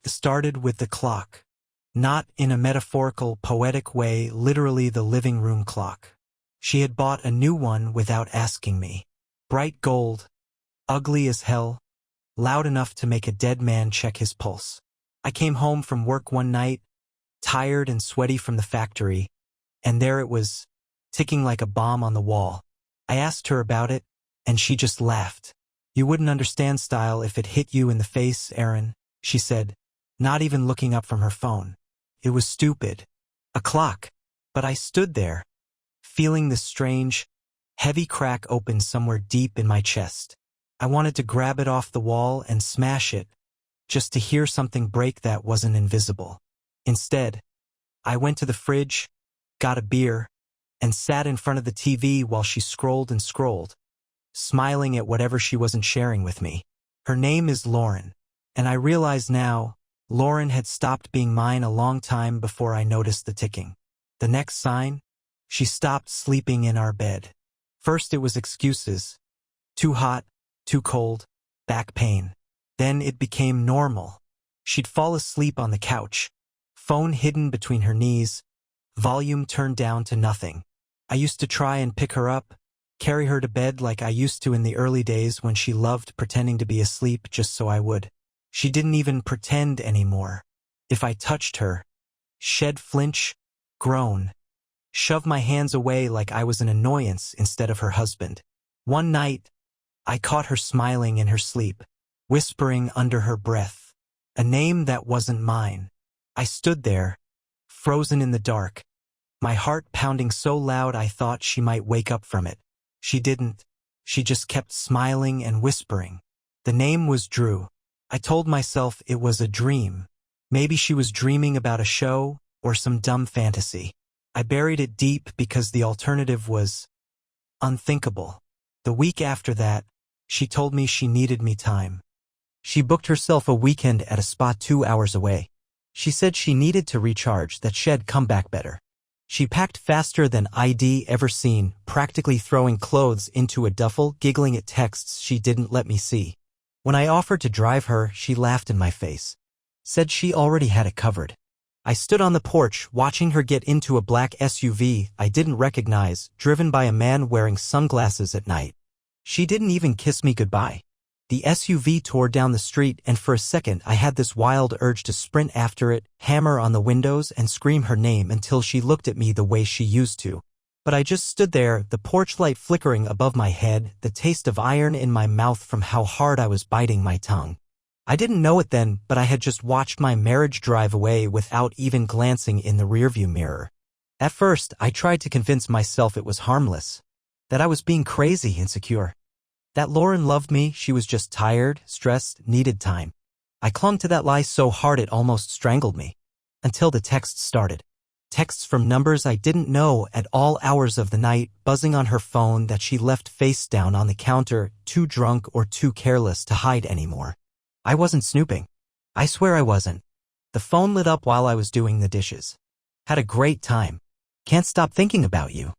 started with the clock. Not in a metaphorical, poetic way, literally the living room clock. She had bought a new one without asking me. Bright gold, ugly as hell, loud enough to make a dead man check his pulse. I came home from work one night, tired and sweaty from the factory, and there it was, ticking like a bomb on the wall. I asked her about it, and she just laughed. "You wouldn't understand style if it hit you in the face, Aaron," she said, not even looking up from her phone. It was stupid. A clock. But I stood there, feeling this strange, heavy crack open somewhere deep in my chest. I wanted to grab it off the wall and smash it, just to hear something break that wasn't invisible. Instead, I went to the fridge, got a beer, and sat in front of the TV while she scrolled and scrolled, smiling at whatever she wasn't sharing with me. Her name is Lauren, and I realize now, Lauren had stopped being mine a long time before I noticed the ticking. The next sign? She stopped sleeping in our bed. First it was excuses. Too hot, too cold, back pain. Then it became normal. She'd fall asleep on the couch, phone hidden between her knees, volume turned down to nothing. I used to try and pick her up, carry her to bed like I used to in the early days when she loved pretending to be asleep just so I would. She didn't even pretend anymore. If I touched her, she'd flinch, groan, shove my hands away like I was an annoyance instead of her husband. One night, I caught her smiling in her sleep, whispering under her breath, a name that wasn't mine. I stood there, frozen in the dark, my heart pounding so loud I thought she might wake up from it. She didn't. She just kept smiling and whispering. The name was Drew. I told myself it was a dream. Maybe she was dreaming about a show or some dumb fantasy. I buried it deep because the alternative was unthinkable. The week after that, she told me she needed me time. She booked herself a weekend at a spa 2 hours away. She said she needed to recharge, that she'd come back better. She packed faster than I'd ever seen, practically throwing clothes into a duffel, giggling at texts she didn't let me see. When I offered to drive her, she laughed in my face. Said she already had it covered. I stood on the porch, watching her get into a black SUV I didn't recognize, driven by a man wearing sunglasses at night. She didn't even kiss me goodbye. The SUV tore down the street, and for a second I had this wild urge to sprint after it, hammer on the windows, and scream her name until she looked at me the way she used to. But I just stood there, the porch light flickering above my head, the taste of iron in my mouth from how hard I was biting my tongue. I didn't know it then, but I had just watched my marriage drive away without even glancing in the rearview mirror. At first, I tried to convince myself it was harmless, that I was being crazy insecure. That Lauren loved me, she was just tired, stressed, needed time. I clung to that lie so hard it almost strangled me. Until the texts started. Texts from numbers I didn't know at all hours of the night, buzzing on her phone that she left face down on the counter, too drunk or too careless to hide anymore. I wasn't snooping. I swear I wasn't. The phone lit up while I was doing the dishes. Had a great time. Can't stop thinking about you.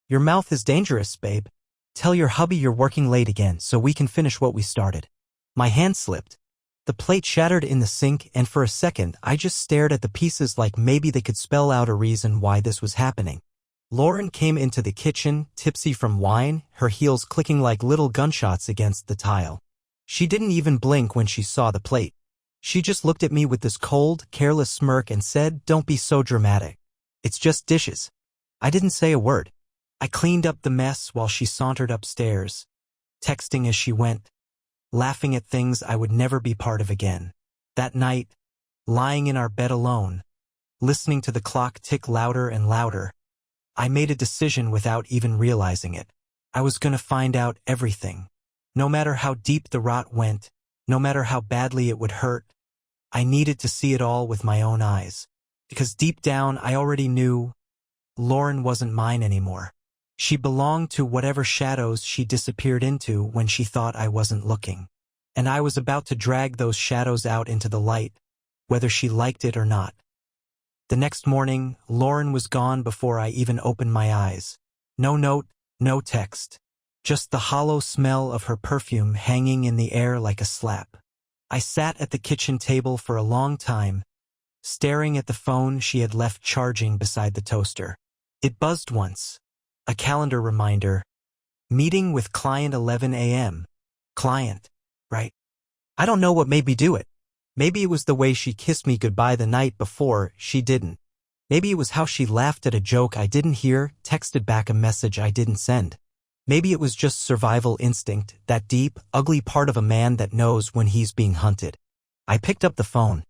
Your mouth is dangerous, babe. Tell your hubby you're working late again so we can finish what we started. My hand slipped. The plate shattered in the sink, and for a second I just stared at the pieces like maybe they could spell out a reason why this was happening. Lauren came into the kitchen, tipsy from wine, her heels clicking like little gunshots against the tile. She didn't even blink when she saw the plate. She just looked at me with this cold, careless smirk and said, "Don't be so dramatic. It's just dishes." I didn't say a word. I cleaned up the mess while she sauntered upstairs, texting as she went, laughing at things I would never be part of again. That night, lying in our bed alone, listening to the clock tick louder and louder, I made a decision without even realizing it. I was going to find out everything. No matter how deep the rot went, no matter how badly it would hurt, I needed to see it all with my own eyes. Because deep down I already knew Lauren wasn't mine anymore. She belonged to whatever shadows she disappeared into when she thought I wasn't looking. And I was about to drag those shadows out into the light, whether she liked it or not. The next morning, Lauren was gone before I even opened my eyes. No note, no text. Just the hollow smell of her perfume hanging in the air like a slap. I sat at the kitchen table for a long time, staring at the phone she had left charging beside the toaster. It buzzed once. A calendar reminder. Meeting with client 11 a.m. Client, right? I don't know what made me do it. Maybe it was the way she kissed me goodbye the night before she didn't. Maybe it was how she laughed at a joke I didn't hear, texted back a message I didn't send. Maybe it was just survival instinct, that deep, ugly part of a man that knows when he's being hunted. I picked up the phone.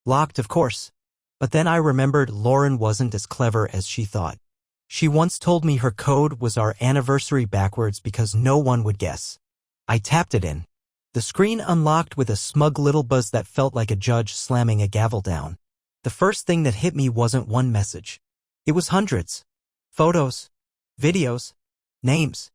Locked, of course. But then I remembered Lauren wasn't as clever as she thought. She once told me her code was our anniversary backwards because no one would guess. I tapped it in. The screen unlocked with a smug little buzz that felt like a judge slamming a gavel down. The first thing that hit me wasn't one message. It was hundreds. Photos, videos, names.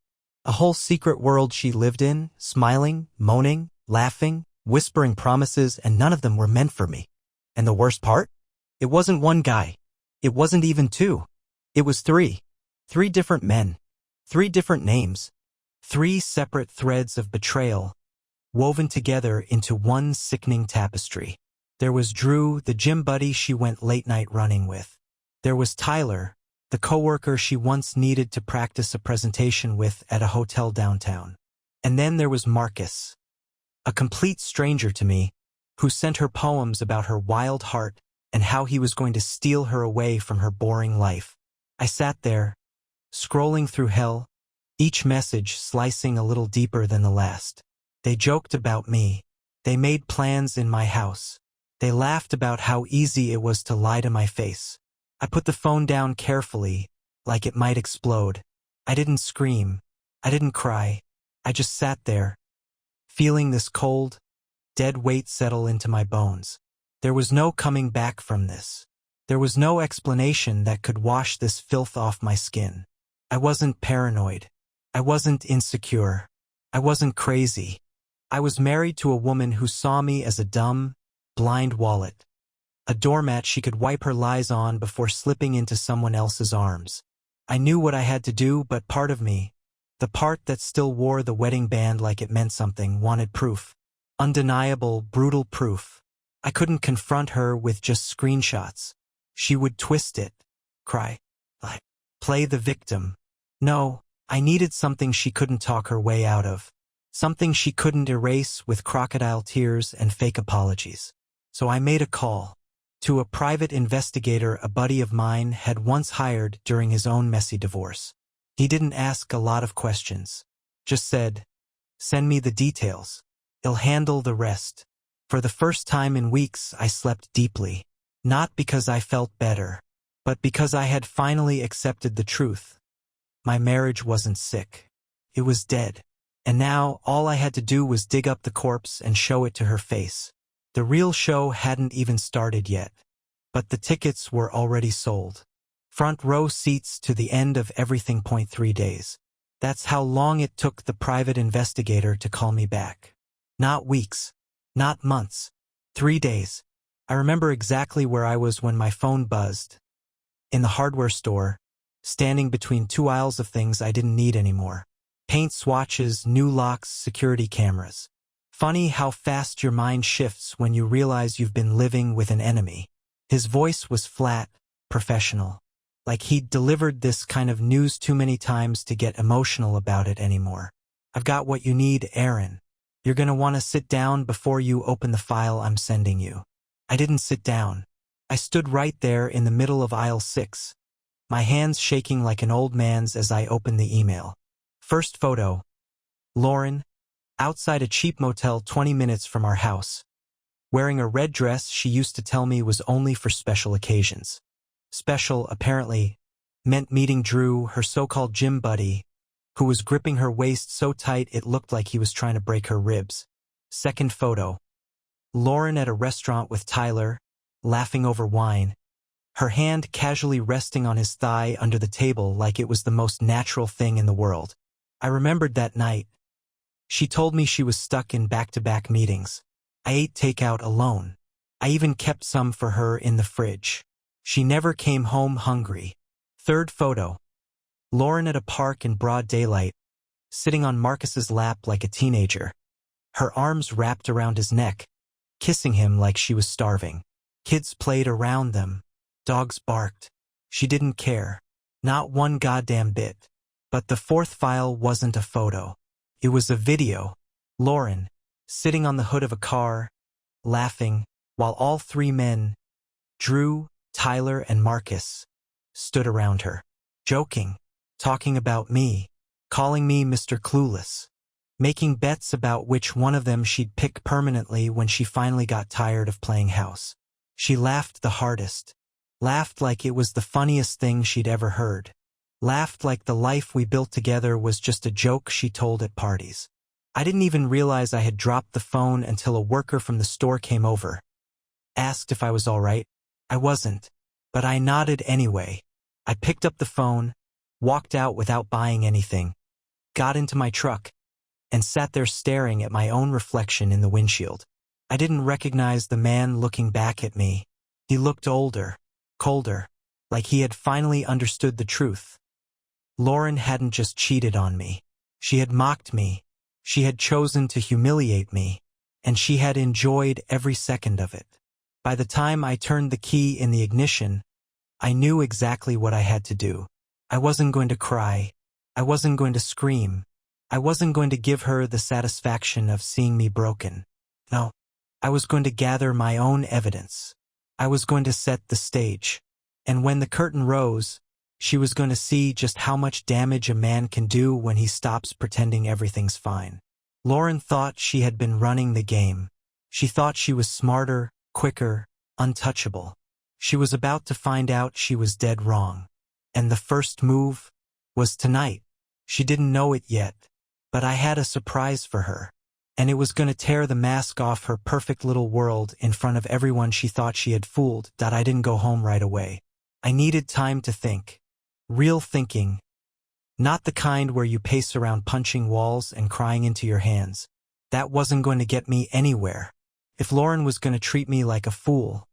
A whole secret world she lived in, smiling, moaning, laughing, whispering promises, and none of them were meant for me. And the worst part? It wasn't one guy. It wasn't even two. It was three. 3 different men. 3 different names. 3 separate threads of betrayal, woven together into one sickening tapestry. There was Drew, the gym buddy she went late-night running with. There was Tyler, the coworker she once needed to practice a presentation with at a hotel downtown. And then there was Marcus, a complete stranger to me, who sent her poems about her wild heart and how he was going to steal her away from her boring life. I sat there, scrolling through hell, each message slicing a little deeper than the last. They joked about me. They made plans in my house. They laughed about how easy it was to lie to my face. I put the phone down carefully, like it might explode. I didn't scream. I didn't cry. I just sat there, feeling this cold, dead weight settle into my bones. There was no coming back from this. There was no explanation that could wash this filth off my skin. I wasn't paranoid. I wasn't insecure. I wasn't crazy. I was married to a woman who saw me as a dumb, blind wallet. A doormat she could wipe her lies on before slipping into someone else's arms. I knew what I had to do, but part of me, the part that still wore the wedding band like it meant something, wanted proof. Undeniable, brutal proof. I couldn't confront her with just screenshots. She would twist it, cry, lie, play the victim. No, I needed something she couldn't talk her way out of. Something she couldn't erase with crocodile tears and fake apologies. So I made a call to a private investigator a buddy of mine had once hired during his own messy divorce. He didn't ask a lot of questions, just said, "Send me the details. He'll handle the rest." For the first time in weeks, I slept deeply. Not because I felt better, but because I had finally accepted the truth. My marriage wasn't sick. It was dead. And now all I had to do was dig up the corpse and show it to her face. The real show hadn't even started yet, but the tickets were already sold. Front row seats to the end of everything. 3 days. That's how long it took the private investigator to call me back. Not weeks, not months, 3 days. I remember exactly where I was when my phone buzzed. In the hardware store, standing between 2 aisles of things I didn't need anymore. Paint swatches, new locks, security cameras. Funny how fast your mind shifts when you realize you've been living with an enemy. His voice was flat, professional. Like he'd delivered this kind of news too many times to get emotional about it anymore. "I've got what you need, Aaron. You're gonna want to sit down before you open the file I'm sending you." I didn't sit down. I stood right there in the middle of aisle 6, my hands shaking like an old man's as I opened the email. First photo. Lauren, outside a cheap motel 20 minutes from our house, wearing a red dress she used to tell me was only for special occasions. Special, apparently, meant meeting Drew, her so-called gym buddy, who was gripping her waist so tight it looked like he was trying to break her ribs. Second photo. Lauren at a restaurant with Tyler, laughing over wine, her hand casually resting on his thigh under the table like it was the most natural thing in the world. I remembered that night. She told me she was stuck in back-to-back meetings. I ate takeout alone. I even kept some for her in the fridge. She never came home hungry. Third photo. Lauren at a park in broad daylight, sitting on Marcus's lap like a teenager. Her arms wrapped around his neck, kissing him like she was starving. Kids played around them. Dogs barked. She didn't care. Not one goddamn bit. But the fourth file wasn't a photo. It was a video. Lauren, sitting on the hood of a car, laughing, while all three men, Drew, Tyler, and Marcus, stood around her, joking, talking about me, calling me Mr. Clueless, making bets about which one of them she'd pick permanently when she finally got tired of playing house. She laughed the hardest, laughed like it was the funniest thing she'd ever heard, laughed like the life we built together was just a joke she told at parties. I didn't even realize I had dropped the phone until a worker from the store came over, asked if I was all right. I wasn't, but I nodded anyway. I picked up the phone, walked out without buying anything, got into my truck, and sat there staring at my own reflection in the windshield. I didn't recognize the man looking back at me. He looked older, colder, like he had finally understood the truth. Lauren hadn't just cheated on me. She had mocked me. She had chosen to humiliate me, and she had enjoyed every second of it. By the time I turned the key in the ignition, I knew exactly what I had to do. I wasn't going to cry. I wasn't going to scream. I wasn't going to give her the satisfaction of seeing me broken. No, I was going to gather my own evidence. I was going to set the stage. And when the curtain rose, she was going to see just how much damage a man can do when he stops pretending everything's fine. Lauren thought she had been running the game. She thought she was smarter, quicker, untouchable. She was about to find out she was dead wrong. And the first move was tonight. She didn't know it yet, but I had a surprise for her. And it was going to tear the mask off her perfect little world in front of everyone she thought she had fooled. I didn't go home right away. I needed time to think. Real thinking. Not the kind where you pace around punching walls and crying into your hands. That wasn't going to get me anywhere. If Lauren was going to treat me like a fool,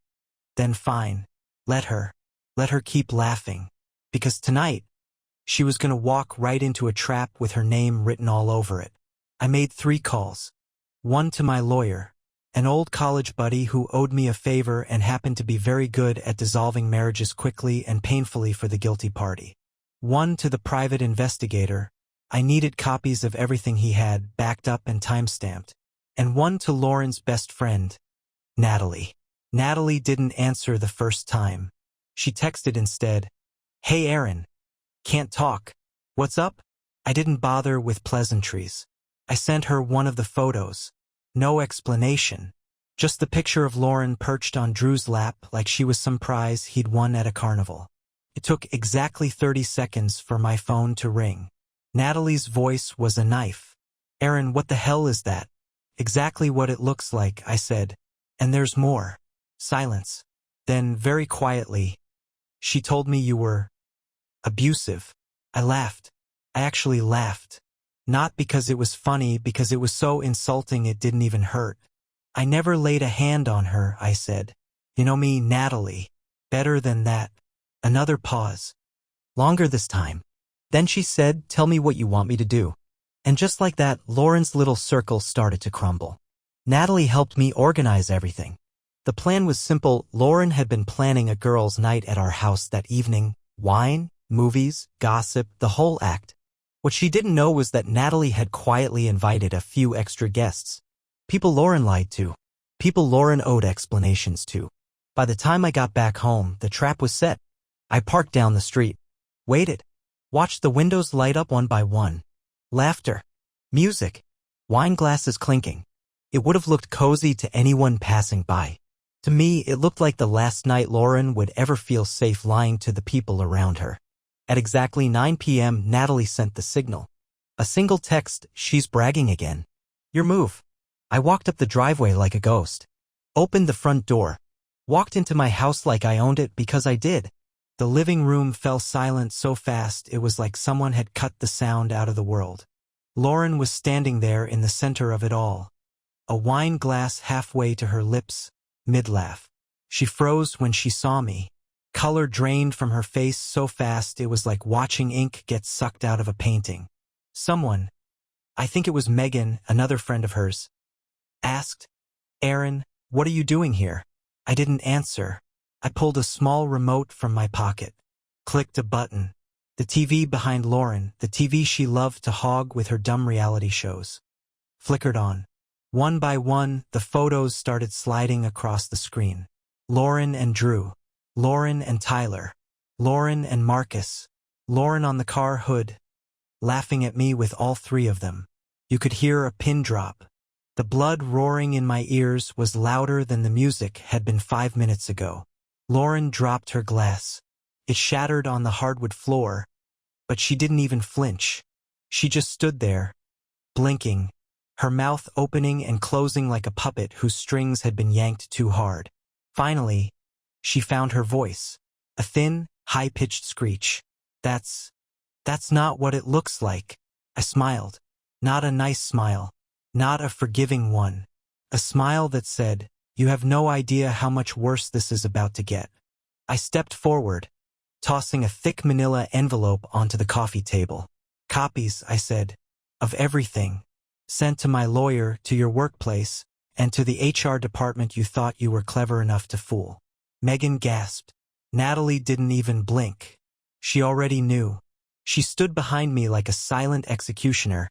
then fine. Let her keep laughing. Because tonight, she was going to walk right into a trap with her name written all over it. I made 3 calls. One to my lawyer, an old college buddy who owed me a favor and happened to be very good at dissolving marriages quickly and painfully for the guilty party. One to the private investigator. I needed copies of everything he had, backed up and time-stamped. And one to Lauren's best friend, Natalie. Natalie didn't answer the first time. She texted instead, "Hey Aaron. Can't talk. What's up?" I didn't bother with pleasantries. I sent her one of the photos. No explanation. Just the picture of Lauren perched on Drew's lap like she was some prize he'd won at a carnival. It took exactly 30 seconds for my phone to ring. Natalie's voice was a knife. "Aaron, what the hell is that?" "Exactly what it looks like," I said. "And there's more." Silence. Then, very quietly, "She told me you were abusive." I laughed. I actually laughed. Not because it was funny, because it was so insulting it didn't even hurt. "I never laid a hand on her," I said. "You know me, Natalie. Better than that." Another pause. Longer this time. Then she said, "Tell me what you want me to do." And just like that, Lauren's little circle started to crumble. Natalie helped me organize everything. The plan was simple. Lauren had been planning a girls' night at our house that evening. Wine, movies, gossip, the whole act. What she didn't know was that Natalie had quietly invited a few extra guests. People Lauren lied to. People Lauren owed explanations to. By the time I got back home, the trap was set. I parked down the street. Waited. Watched the windows light up one by one. Laughter. Music. Wine glasses clinking. It would have looked cozy to anyone passing by. To me, it looked like the last night Lauren would ever feel safe lying to the people around her. At exactly 9 p.m., Natalie sent the signal. A single text, "She's bragging again." Your move. I walked up the driveway like a ghost. Opened the front door. Walked into my house like I owned it because I did. The living room fell silent so fast it was like someone had cut the sound out of the world. Lauren was standing there in the center of it all. A wine glass halfway to her lips, mid-laugh. She froze when she saw me. Color drained from her face so fast it was like watching ink get sucked out of a painting. Someone, I think it was Megan, another friend of hers, asked, "Aaron, "What are you doing here?" I didn't answer. I pulled a small remote from my pocket. Clicked a button. The TV behind Lauren, the TV she loved to hog with her dumb reality shows, flickered on. One by one, the photos started sliding across the screen. Lauren and Drew. Lauren and Tyler. Lauren and Marcus. Lauren on the car hood, laughing at me with all three of them. You could hear a pin drop. The blood roaring in my ears was louder than the music had been 5 minutes ago. Lauren dropped her glass. It shattered on the hardwood floor, but she didn't even flinch. She just stood there, blinking, her mouth opening and closing like a puppet whose strings had been yanked too hard. Finally, she found her voice. A thin, high-pitched screech. That's not what it looks like." I smiled. Not a nice smile. Not a forgiving one. A smile that said, "You have no idea how much worse this is about to get." I stepped forward, tossing a thick manila envelope onto the coffee table. "Copies," I said, "of everything. Sent to my lawyer, to your workplace, and to the HR department you thought you were clever enough to fool." Megan gasped. Natalie didn't even blink. She already knew. She stood behind me like a silent executioner,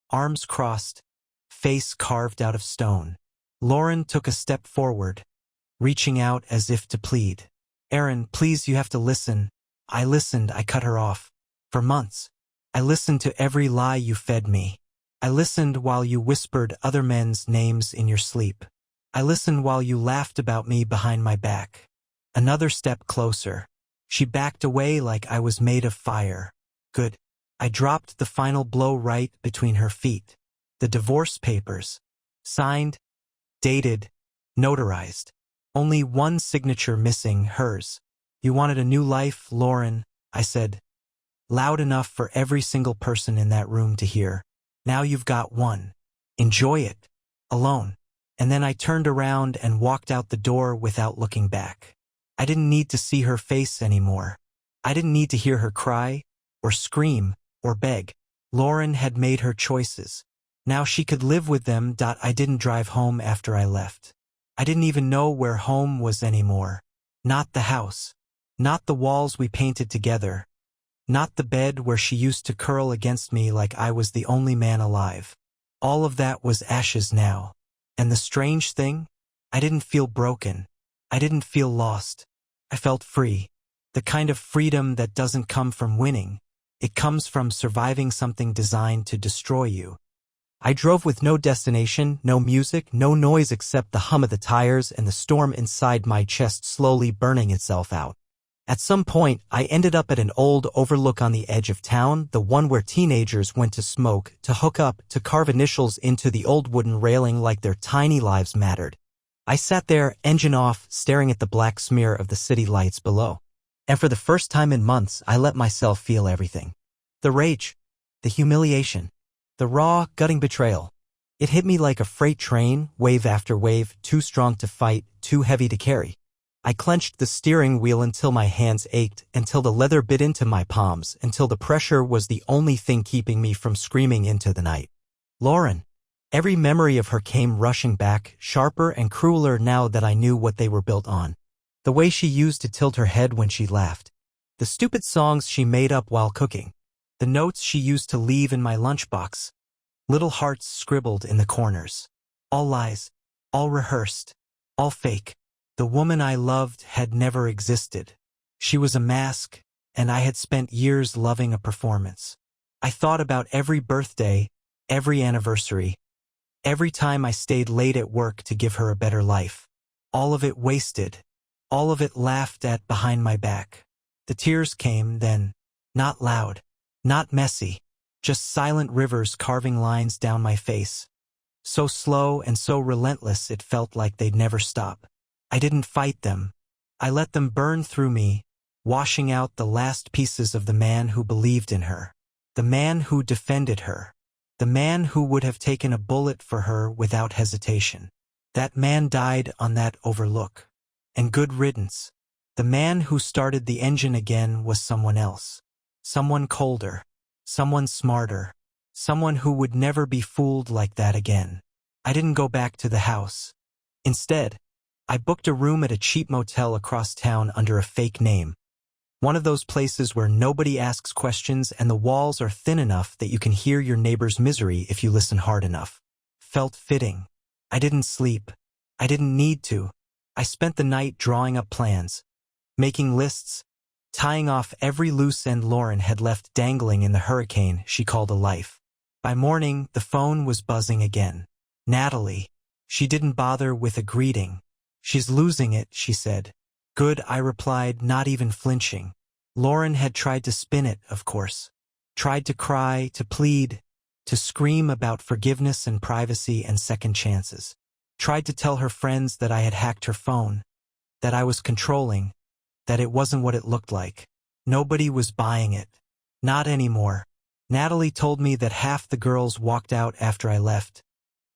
arms crossed, face carved out of stone. Lauren took a step forward, reaching out as if to plead. "Aaron, please, you have to listen." I listened. I cut her off. "For months, I listened to every lie you fed me. I listened while you whispered other men's names in your sleep. I listened while you laughed about me behind my back." Another step closer. She backed away like I was made of fire. "Good." I dropped the final blow right between her feet. The divorce papers. Signed, dated, notarized. Only one signature missing, hers. "You wanted a new life, Lauren," I said, loud enough for every single person in that room to hear. "Now you've got one. Enjoy it. Alone." And then I turned around and walked out the door without looking back. I didn't need to see her face anymore. I didn't need to hear her cry, or scream, or beg. Lauren had made her choices. Now she could live with them. I didn't drive home after I left. I didn't even know where home was anymore. Not the house. Not the walls we painted together. Not the bed where she used to curl against me like I was the only man alive. All of that was ashes now. And the strange thing? I didn't feel broken. I didn't feel lost. I felt free. The kind of freedom that doesn't come from winning. It comes from surviving something designed to destroy you. I drove with no destination, no music, no noise except the hum of the tires and the storm inside my chest slowly burning itself out. At some point, I ended up at an old overlook on the edge of town, the one where teenagers went to smoke, to hook up, to carve initials into the old wooden railing like their tiny lives mattered. I sat there, engine off, staring at the black smear of the city lights below. And for the first time in months, I let myself feel everything. The rage, the humiliation, the raw, gutting betrayal. It hit me like a freight train, wave after wave, too strong to fight, too heavy to carry. I clenched the steering wheel until my hands ached, until the leather bit into my palms, until the pressure was the only thing keeping me from screaming into the night. Lauren. Every memory of her came rushing back, sharper and crueler now that I knew what they were built on. The way she used to tilt her head when she laughed. The stupid songs she made up while cooking. The notes she used to leave in my lunchbox. Little hearts scribbled in the corners. All lies. All rehearsed. All fake. The woman I loved had never existed. She was a mask, and I had spent years loving a performance. I thought about every birthday, every anniversary, every time I stayed late at work to give her a better life. All of it wasted. All of it laughed at behind my back. The tears came then, not loud, not messy, just silent rivers carving lines down my face. So slow and so relentless it felt like they'd never stop. I didn't fight them. I let them burn through me, washing out the last pieces of the man who believed in her. The man who defended her. The man who would have taken a bullet for her without hesitation. That man died on that overlook. And good riddance. The man who started the engine again was someone else. Someone colder. Someone smarter. Someone who would never be fooled like that again. I didn't go back to the house. Instead, I booked a room at a cheap motel across town under a fake name. One of those places where nobody asks questions and the walls are thin enough that you can hear your neighbor's misery if you listen hard enough. Felt fitting. I didn't sleep. I didn't need to. I spent the night drawing up plans, making lists, tying off every loose end Lauren had left dangling in the hurricane she called a life. By morning, the phone was buzzing again. Natalie. She didn't bother with a greeting. She's losing it, she said. Good, I replied, not even flinching. Lauren had tried to spin it, of course. Tried to cry, to plead, to scream about forgiveness and privacy and second chances. Tried to tell her friends that I had hacked her phone, that I was controlling, that it wasn't what it looked like. Nobody was buying it. Not anymore. Natalie told me that half the girls walked out after I left,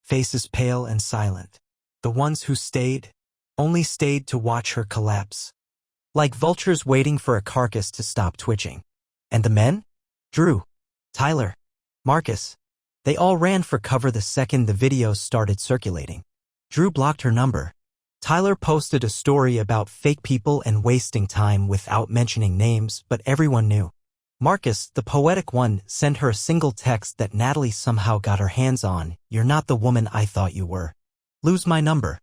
faces pale and silent. The ones who stayed only stayed to watch her collapse, like vultures waiting for a carcass to stop twitching. And the men? Drew, Tyler, Marcus. They all ran for cover the second the videos started circulating. Drew blocked her number. Tyler posted a story about fake people and wasting time without mentioning names, but everyone knew. Marcus, the poetic one, sent her a single text that Natalie somehow got her hands on. You're not the woman I thought you were. Lose my number.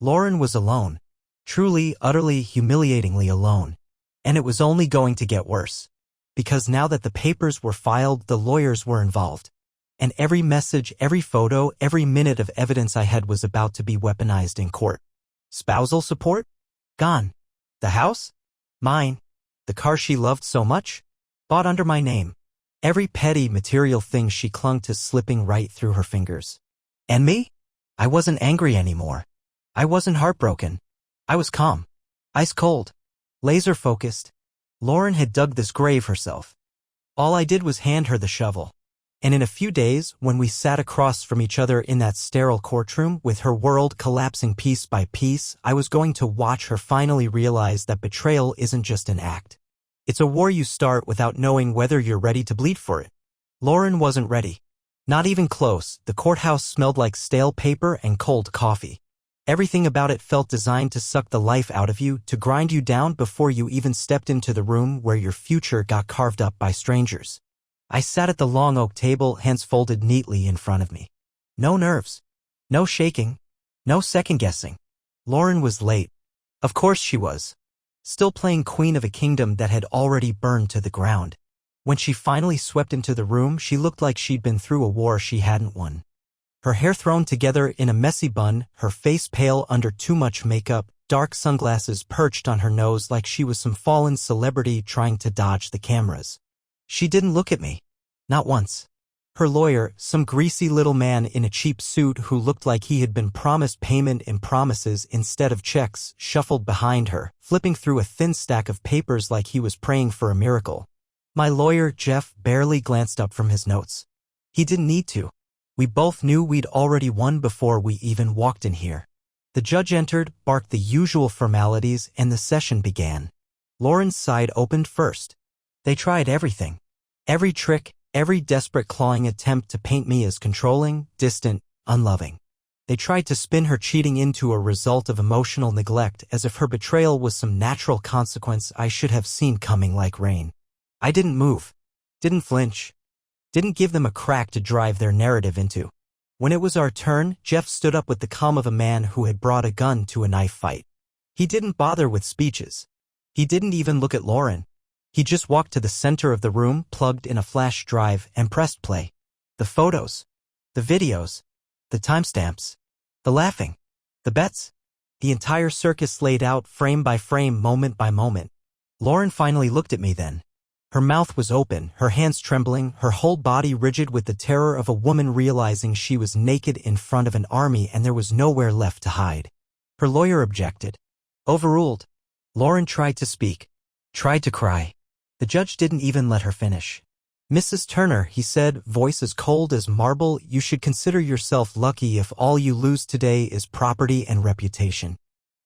Lauren was alone. Truly, utterly, humiliatingly alone. And it was only going to get worse. Because now that the papers were filed, the lawyers were involved. And every message, every photo, every minute of evidence I had was about to be weaponized in court. Spousal support? Gone. The house? Mine. The car she loved so much? Bought under my name. Every petty material thing she clung to slipping right through her fingers. And me? I wasn't angry anymore. I wasn't heartbroken. I was calm. Ice cold. Laser focused. Lauren had dug this grave herself. All I did was hand her the shovel. And in a few days, when we sat across from each other in that sterile courtroom with her world collapsing piece by piece, I was going to watch her finally realize that betrayal isn't just an act. It's a war you start without knowing whether you're ready to bleed for it. Lauren wasn't ready. Not even close. The courthouse smelled like stale paper and cold coffee. Everything about it felt designed to suck the life out of you, to grind you down before you even stepped into the room where your future got carved up by strangers. I sat at the long oak table, hands folded neatly in front of me. No nerves. No shaking. No second-guessing. Lauren was late. Of course she was. Still playing queen of a kingdom that had already burned to the ground. When she finally swept into the room, she looked like she'd been through a war she hadn't won. Her hair thrown together in a messy bun, her face pale under too much makeup, dark sunglasses perched on her nose like she was some fallen celebrity trying to dodge the cameras. She didn't look at me. Not once. Her lawyer, some greasy little man in a cheap suit who looked like he had been promised payment in promises instead of checks, shuffled behind her, flipping through a thin stack of papers like he was praying for a miracle. My lawyer, Jeff, barely glanced up from his notes. He didn't need to. We both knew we'd already won before we even walked in here. The judge entered, barked the usual formalities, and the session began. Lauren's side opened first. They tried everything. Every trick, every desperate clawing attempt to paint me as controlling, distant, unloving. They tried to spin her cheating into a result of emotional neglect as if her betrayal was some natural consequence I should have seen coming like rain. I didn't move. Didn't flinch. Didn't give them a crack to drive their narrative into. When it was our turn, Jeff stood up with the calm of a man who had brought a gun to a knife fight. He didn't bother with speeches. He didn't even look at Lauren. He just walked to the center of the room, plugged in a flash drive, and pressed play. The photos. The videos. The timestamps. The laughing. The bets. The entire circus laid out frame by frame, moment by moment. Lauren finally looked at me then. Her mouth was open, her hands trembling, her whole body rigid with the terror of a woman realizing she was naked in front of an army and there was nowhere left to hide. Her lawyer objected. Overruled. Lauren tried to speak. Tried to cry. The judge didn't even let her finish. Mrs. Turner, he said, voice as cold as marble, you should consider yourself lucky if all you lose today is property and reputation.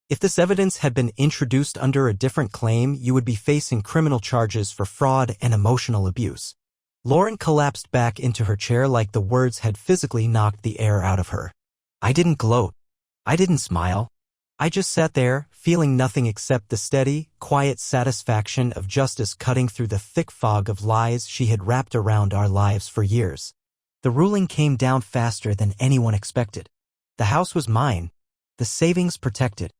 If this evidence had been introduced under a different claim, you would be facing criminal charges for fraud and emotional abuse. Lauren collapsed back into her chair like the words had physically knocked the air out of her. I didn't gloat. I didn't smile. I just sat there, feeling nothing except the steady, quiet satisfaction of justice cutting through the thick fog of lies she had wrapped around our lives for years. The ruling came down faster than anyone expected. The house was mine, the savings protected,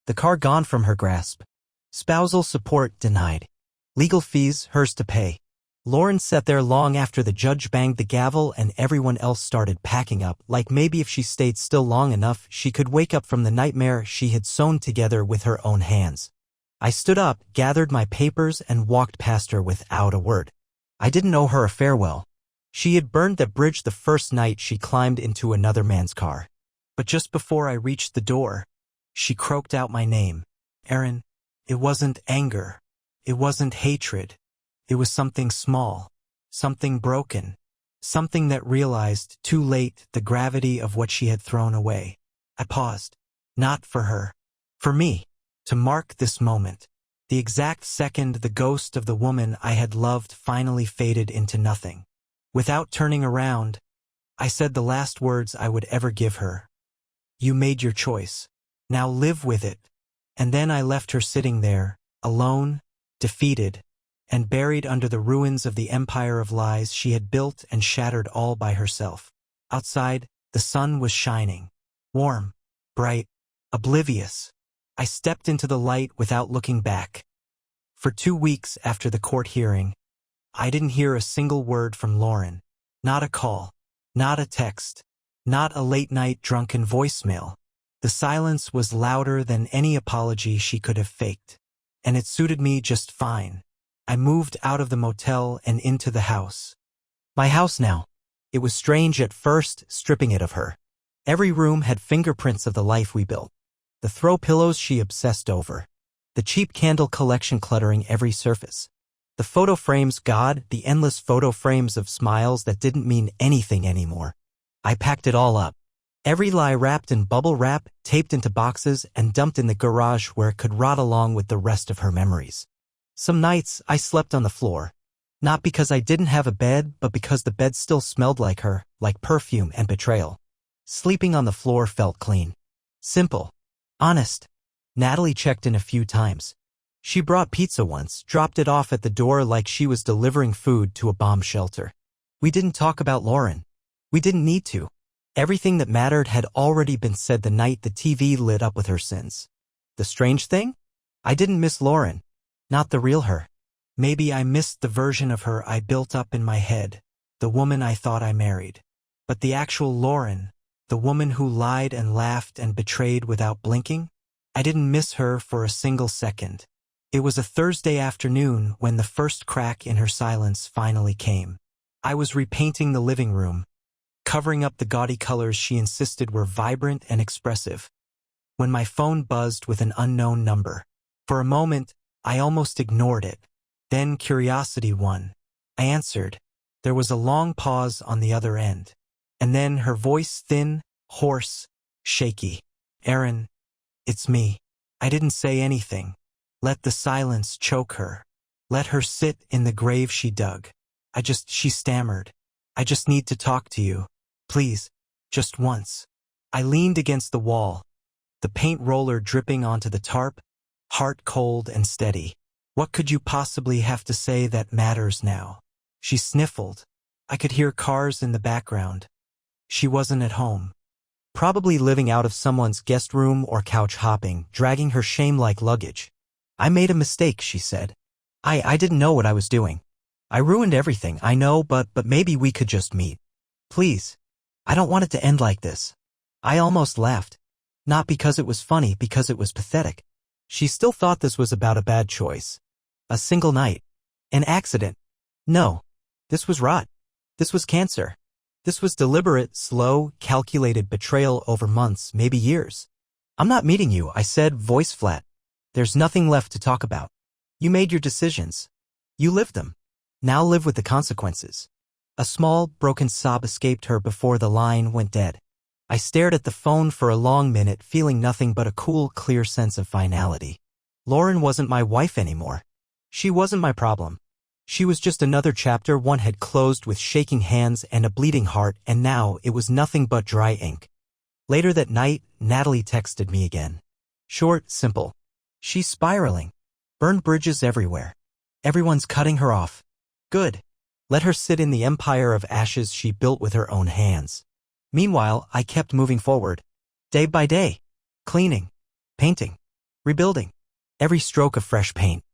the car gone from her grasp, spousal support denied, legal fees hers to pay. Lauren sat there long after the judge banged the gavel and everyone else started packing up, like maybe if she stayed still long enough she could wake up from the nightmare she had sewn together with her own hands. I stood up, gathered my papers, and walked past her without a word. I didn't know her affair well. She had burned that bridge the first night she climbed into another man's car. But just before I reached the door, she croaked out my name. Aaron. It wasn't anger. It wasn't hatred. It was something small, something broken, something that realized, too late, the gravity of what she had thrown away. I paused. Not for her. For me. To mark this moment. The exact second the ghost of the woman I had loved finally faded into nothing. Without turning around, I said the last words I would ever give her. You made your choice. Now live with it. And then I left her sitting there, alone, defeated, and buried under the ruins of the empire of lies she had built and shattered all by herself. Outside, the sun was shining. Warm, bright, oblivious. I stepped into the light without looking back. For 2 weeks after the court hearing, I didn't hear a single word from Lauren. Not a call. Not a text. Not a late-night drunken voicemail. The silence was louder than any apology she could have faked. And it suited me just fine. I moved out of the motel and into the house. My house now. It was strange at first, stripping it of her. Every room had fingerprints of the life we built. The throw pillows she obsessed over. The cheap candle collection cluttering every surface. The photo frames, God, the endless photo frames of smiles that didn't mean anything anymore. I packed it all up. Every lie wrapped in bubble wrap, taped into boxes, and dumped in the garage where it could rot along with the rest of her memories. Some nights, I slept on the floor. Not because I didn't have a bed, but because the bed still smelled like her, like perfume and betrayal. Sleeping on the floor felt clean. Simple. Honest. Natalie checked in a few times. She brought pizza once, dropped it off at the door like she was delivering food to a bomb shelter. We didn't talk about Lauren. We didn't need to. Everything that mattered had already been said the night the TV lit up with her sins. The strange thing? I didn't miss Lauren. Not the real her. Maybe I missed the version of her I built up in my head, the woman I thought I married. But the actual Lauren, the woman who lied and laughed and betrayed without blinking, I didn't miss her for a single second. It was a Thursday afternoon when the first crack in her silence finally came. I was repainting the living room, covering up the gaudy colors she insisted were vibrant and expressive, when my phone buzzed with an unknown number. For a moment, I almost ignored it. Then curiosity won. I answered. There was a long pause on the other end. And then her voice thin, hoarse, shaky. Aaron, it's me. I didn't say anything. Let the silence choke her. Let her sit in the grave she dug. She stammered. I just need to talk to you. Please. Just once. I leaned against the wall, the paint roller dripping onto the tarp, heart cold and steady. What could you possibly have to say that matters now? She sniffled. I could hear cars in the background. She wasn't at home. Probably living out of someone's guest room or couch hopping, dragging her shame-like luggage. I made a mistake, she said. I didn't know what I was doing. I ruined everything, I know, but maybe we could just meet. Please. I don't want it to end like this. I almost laughed. Not because it was funny, because it was pathetic. She still thought this was about a bad choice. A single night. An accident. No. This was rot. This was cancer. This was deliberate, slow, calculated betrayal over months, maybe years. I'm not meeting you, I said, voice flat. There's nothing left to talk about. You made your decisions. You lived them. Now live with the consequences. A small, broken sob escaped her before the line went dead. I stared at the phone for a long minute, feeling nothing but a cool, clear sense of finality. Lauren wasn't my wife anymore. She wasn't my problem. She was just another chapter one had closed with shaking hands and a bleeding heart, and now it was nothing but dry ink. Later that night, Natalie texted me again. Short, simple. She's spiraling. Burned bridges everywhere. Everyone's cutting her off. Good. Let her sit in the empire of ashes she built with her own hands. Meanwhile, I kept moving forward. Day by day. Cleaning. Painting. Rebuilding. Every stroke of fresh paint.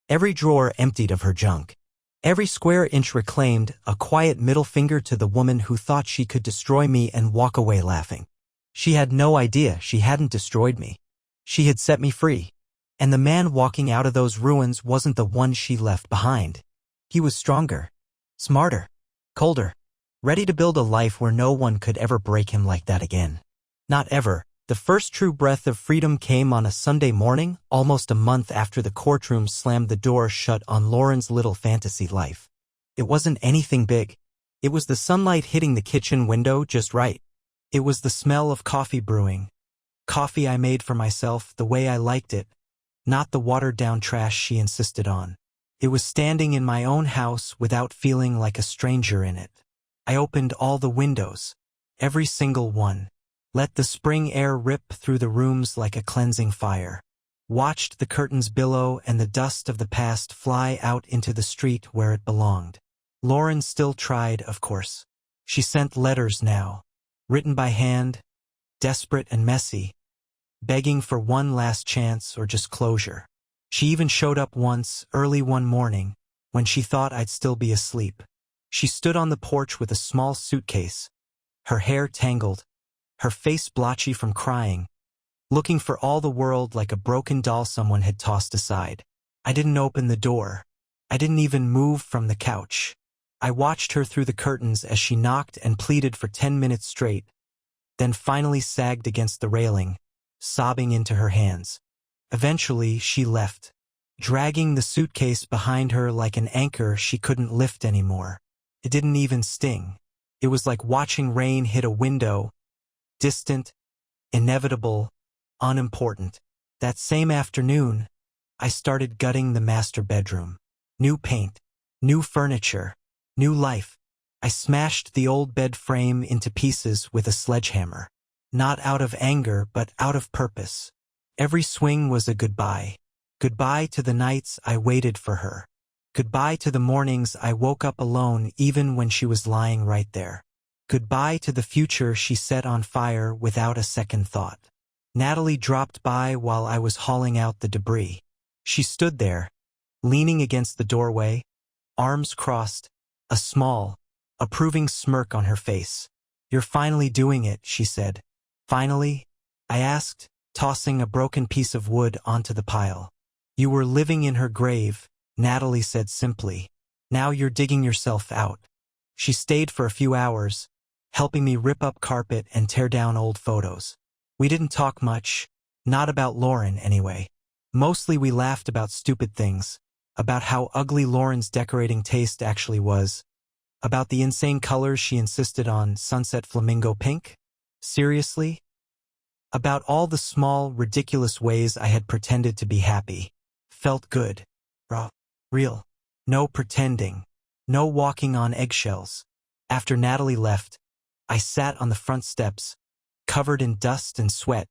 Every drawer emptied of her junk. Every square inch reclaimed, a quiet middle finger to the woman who thought she could destroy me and walk away laughing. She had no idea she hadn't destroyed me. She had set me free. And the man walking out of those ruins wasn't the one she left behind. He was stronger, smarter, colder, ready to build a life where no one could ever break him like that again. Not ever. The first true breath of freedom came on a Sunday morning, almost a month after the courtroom slammed the door shut on Lauren's little fantasy life. It wasn't anything big. It was the sunlight hitting the kitchen window just right. It was the smell of coffee brewing. Coffee I made for myself the way I liked it, not the watered-down trash she insisted on. It was standing in my own house without feeling like a stranger in it. I opened all the windows, every single one. Let the spring air rip through the rooms like a cleansing fire. Watched the curtains billow and the dust of the past fly out into the street where it belonged. Lauren still tried, of course. She sent letters now, written by hand, desperate and messy, begging for one last chance or just closure. She even showed up once, early one morning, when she thought I'd still be asleep. She stood on the porch with a small suitcase, her hair tangled, her face blotchy from crying, looking for all the world like a broken doll someone had tossed aside. I didn't open the door. I didn't even move from the couch. I watched her through the curtains as she knocked and pleaded for 10 minutes straight, then finally sagged against the railing, sobbing into her hands. Eventually, she left, dragging the suitcase behind her like an anchor she couldn't lift anymore. It didn't even sting. It was like watching rain hit a window, distant, inevitable, unimportant. That same afternoon, I started gutting the master bedroom. New paint, new furniture, new life. I smashed the old bed frame into pieces with a sledgehammer. Not out of anger, but out of purpose. Every swing was a goodbye. Goodbye to the nights I waited for her. Goodbye to the mornings I woke up alone even when she was lying right there. Goodbye to the future she set on fire without a second thought. Natalie dropped by while I was hauling out the debris. She stood there, leaning against the doorway, arms crossed, a small, approving smirk on her face. "You're finally doing it," she said. "Finally?" I asked, tossing a broken piece of wood onto the pile. "You were living in her grave," Natalie said simply. "Now you're digging yourself out." She stayed for a few hours, helping me rip up carpet and tear down old photos. We didn't talk much, not about Lauren anyway. Mostly we laughed about stupid things, about how ugly Lauren's decorating taste actually was, about the insane colors she insisted on, sunset flamingo pink. Seriously? About all the small, ridiculous ways I had pretended to be happy. Felt good. Raw. Real. No pretending. No walking on eggshells. After Natalie left, I sat on the front steps, covered in dust and sweat,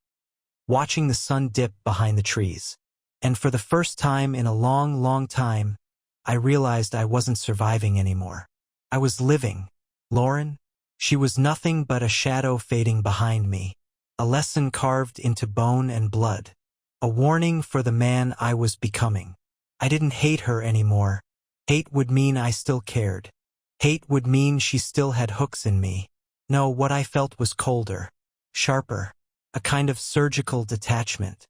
watching the sun dip behind the trees. And for the first time in a long, long time, I realized I wasn't surviving anymore. I was living. Lauren? She was nothing but a shadow fading behind me. A lesson carved into bone and blood. A warning for the man I was becoming. I didn't hate her anymore. Hate would mean I still cared. Hate would mean she still had hooks in me. No, what I felt was colder, sharper, a kind of surgical detachment.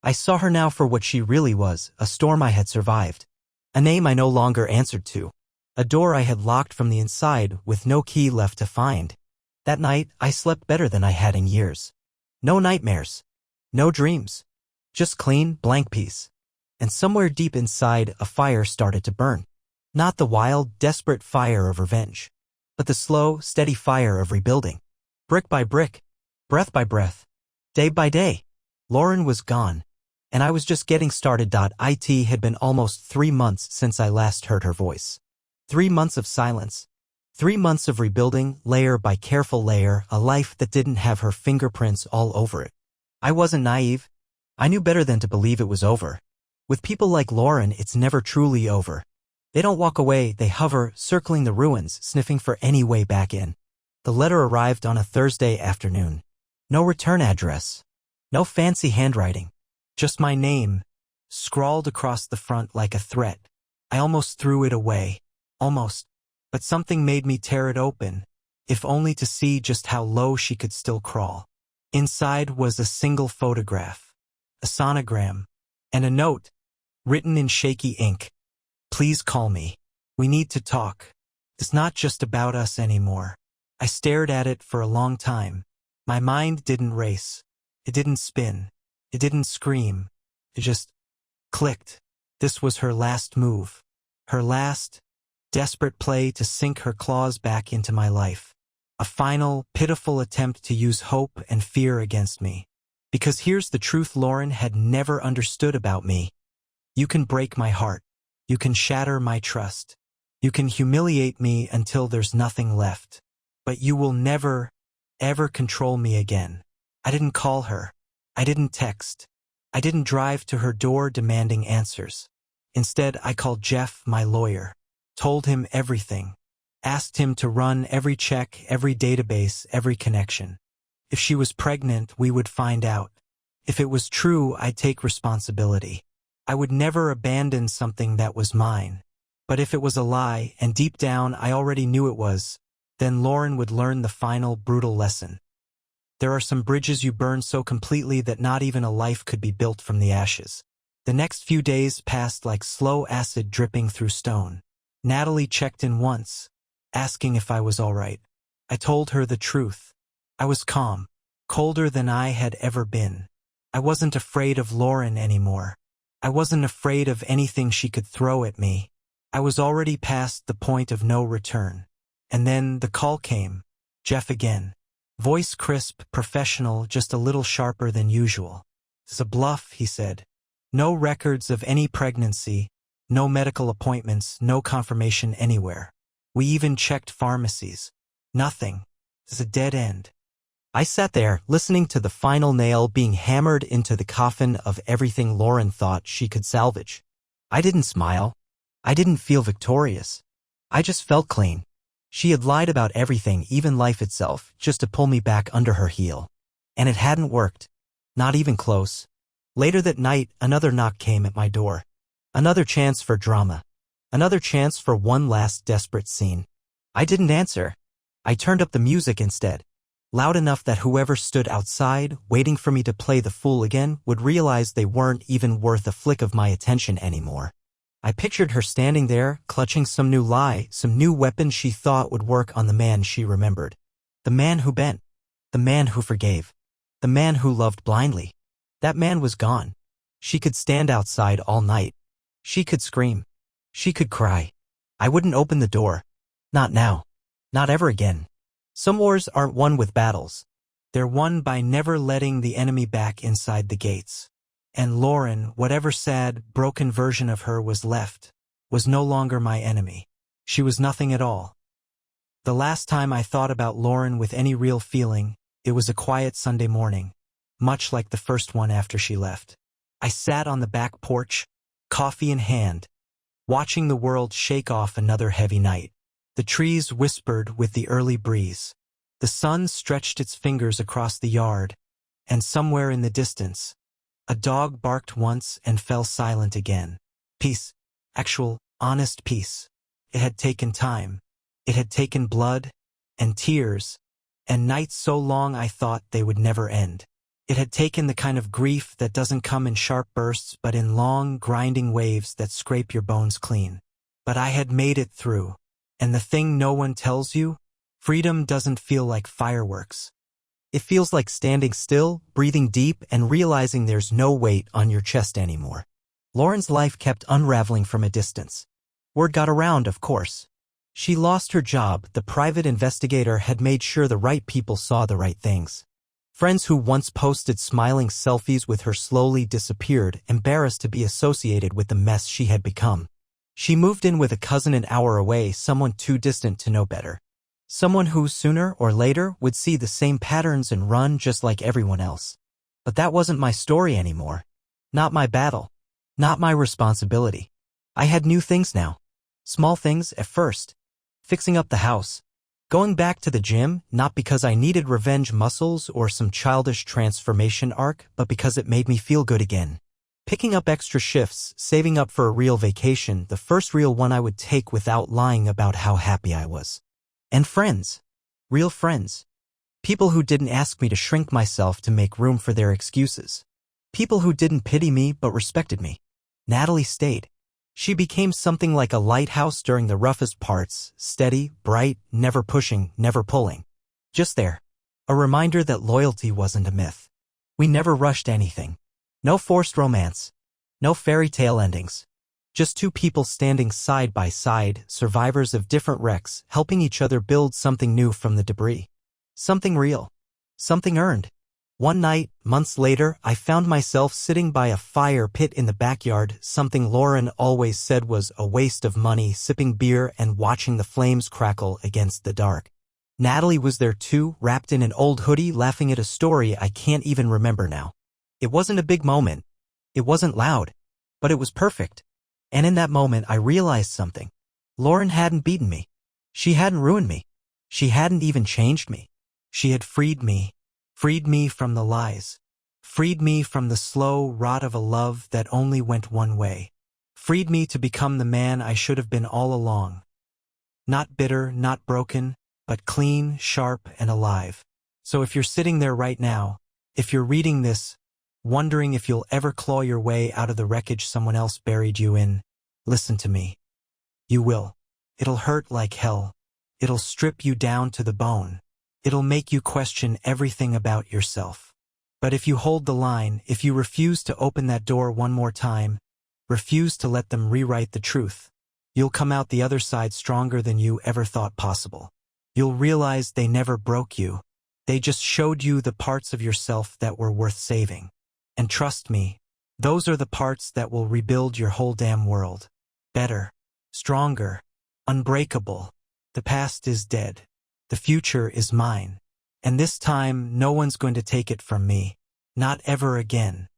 I saw her now for what she really was, a storm I had survived. A name I no longer answered to. A door I had locked from the inside with no key left to find. That night, I slept better than I had in years. No nightmares. No dreams. Just clean, blank peace. And somewhere deep inside, a fire started to burn. Not the wild, desperate fire of revenge, but the slow, steady fire of rebuilding. Brick by brick, breath by breath, day by day. Lauren was gone, and I was just getting started. It had been almost 3 months since I last heard her voice. 3 months of silence. 3 months of rebuilding, layer by careful layer, a life that didn't have her fingerprints all over it. I wasn't naive. I knew better than to believe it was over. With people like Lauren, it's never truly over. They don't walk away, they hover, circling the ruins, sniffing for any way back in. The letter arrived on a Thursday afternoon. No return address. No fancy handwriting. Just my name, scrawled across the front like a threat. I almost threw it away. Almost. But something made me tear it open, if only to see just how low she could still crawl. Inside was a single photograph, a sonogram, and a note, written in shaky ink. Please call me. We need to talk. It's not just about us anymore. I stared at it for a long time. My mind didn't race. It didn't spin. It didn't scream. It just clicked. This was her last move. Her last, desperate play to sink her claws back into my life. A final, pitiful attempt to use hope and fear against me. Because here's the truth Lauren had never understood about me. You can break my heart. You can shatter my trust. You can humiliate me until there's nothing left. But you will never, ever control me again. I didn't call her. I didn't text. I didn't drive to her door demanding answers. Instead, I called Jeff, my lawyer. Told him everything. Asked him to run every check, every database, every connection. If she was pregnant, we would find out. If it was true, I'd take responsibility. I would never abandon something that was mine. But if it was a lie, and deep down I already knew it was, then Lauren would learn the final, brutal lesson. There are some bridges you burn so completely that not even a life could be built from the ashes. The next few days passed like slow acid dripping through stone. Natalie checked in once, asking if I was all right. I told her the truth. I was calm, colder than I had ever been. I wasn't afraid of Lauren anymore. I wasn't afraid of anything she could throw at me. I was already past the point of no return. And then the call came. Jeff again. Voice crisp, professional, just a little sharper than usual. "It's a bluff," he said. "No records of any pregnancy, no medical appointments, no confirmation anywhere. We even checked pharmacies. Nothing. It's a dead end." I sat there, listening to the final nail being hammered into the coffin of everything Lauren thought she could salvage. I didn't smile. I didn't feel victorious. I just felt clean. She had lied about everything, even life itself, just to pull me back under her heel. And it hadn't worked. Not even close. Later that night, another knock came at my door. Another chance for drama. Another chance for one last desperate scene. I didn't answer. I turned up the music instead. Loud enough that whoever stood outside, waiting for me to play the fool again, would realize they weren't even worth a flick of my attention anymore. I pictured her standing there, clutching some new lie, some new weapon she thought would work on the man she remembered. The man who bent. The man who forgave. The man who loved blindly. That man was gone. She could stand outside all night. She could scream. She could cry. I wouldn't open the door. Not now. Not ever again. Some wars aren't won with battles. They're won by never letting the enemy back inside the gates. And Lauren, whatever sad, broken version of her was left, was no longer my enemy. She was nothing at all. The last time I thought about Lauren with any real feeling, it was a quiet Sunday morning, much like the first one after she left. I sat on the back porch, coffee in hand, watching the world shake off another heavy night. The trees whispered with the early breeze. The sun stretched its fingers across the yard, and somewhere in the distance, a dog barked once and fell silent again. Peace. Actual, honest peace. It had taken time. It had taken blood, and tears, and nights so long I thought they would never end. It had taken the kind of grief that doesn't come in sharp bursts but in long, grinding waves that scrape your bones clean. But I had made it through. And the thing no one tells you? Freedom doesn't feel like fireworks. It feels like standing still, breathing deep, and realizing there's no weight on your chest anymore. Lauren's life kept unraveling from a distance. Word got around, of course. She lost her job. The private investigator had made sure the right people saw the right things. Friends who once posted smiling selfies with her slowly disappeared, embarrassed to be associated with the mess she had become. She moved in with a cousin an hour away, someone too distant to know better. Someone who, sooner or later, would see the same patterns and run just like everyone else. But that wasn't my story anymore. Not my battle. Not my responsibility. I had new things now. Small things at first. Fixing up the house. Going back to the gym, not because I needed revenge muscles or some childish transformation arc, but because it made me feel good again. Picking up extra shifts, saving up for a real vacation, the first real one I would take without lying about how happy I was. And friends. Real friends. People who didn't ask me to shrink myself to make room for their excuses. People who didn't pity me but respected me. Natalie stayed. She became something like a lighthouse during the roughest parts, steady, bright, never pushing, never pulling. Just there. A reminder that loyalty wasn't a myth. We never rushed anything. No forced romance. No fairy tale endings. Just two people standing side by side, survivors of different wrecks, helping each other build something new from the debris. Something real. Something earned. One night, months later, I found myself sitting by a fire pit in the backyard, something Lauren always said was a waste of money, sipping beer and watching the flames crackle against the dark. Natalie was there too, wrapped in an old hoodie, laughing at a story I can't even remember now. It wasn't a big moment. It wasn't loud. But it was perfect. And in that moment, I realized something. Lauren hadn't beaten me. She hadn't ruined me. She hadn't even changed me. She had freed me. Freed me from the lies. Freed me from the slow rot of a love that only went one way. Freed me to become the man I should have been all along. Not bitter, not broken, but clean, sharp, and alive. So if you're sitting there right now, if you're reading this, wondering if you'll ever claw your way out of the wreckage someone else buried you in, listen to me. You will. It'll hurt like hell. It'll strip you down to the bone. It'll make you question everything about yourself. But if you hold the line, if you refuse to open that door one more time, refuse to let them rewrite the truth, you'll come out the other side stronger than you ever thought possible. You'll realize they never broke you. They just showed you the parts of yourself that were worth saving. And trust me, those are the parts that will rebuild your whole damn world. Better, stronger, unbreakable. The past is dead. The future is mine. And this time, no one's going to take it from me. Not ever again.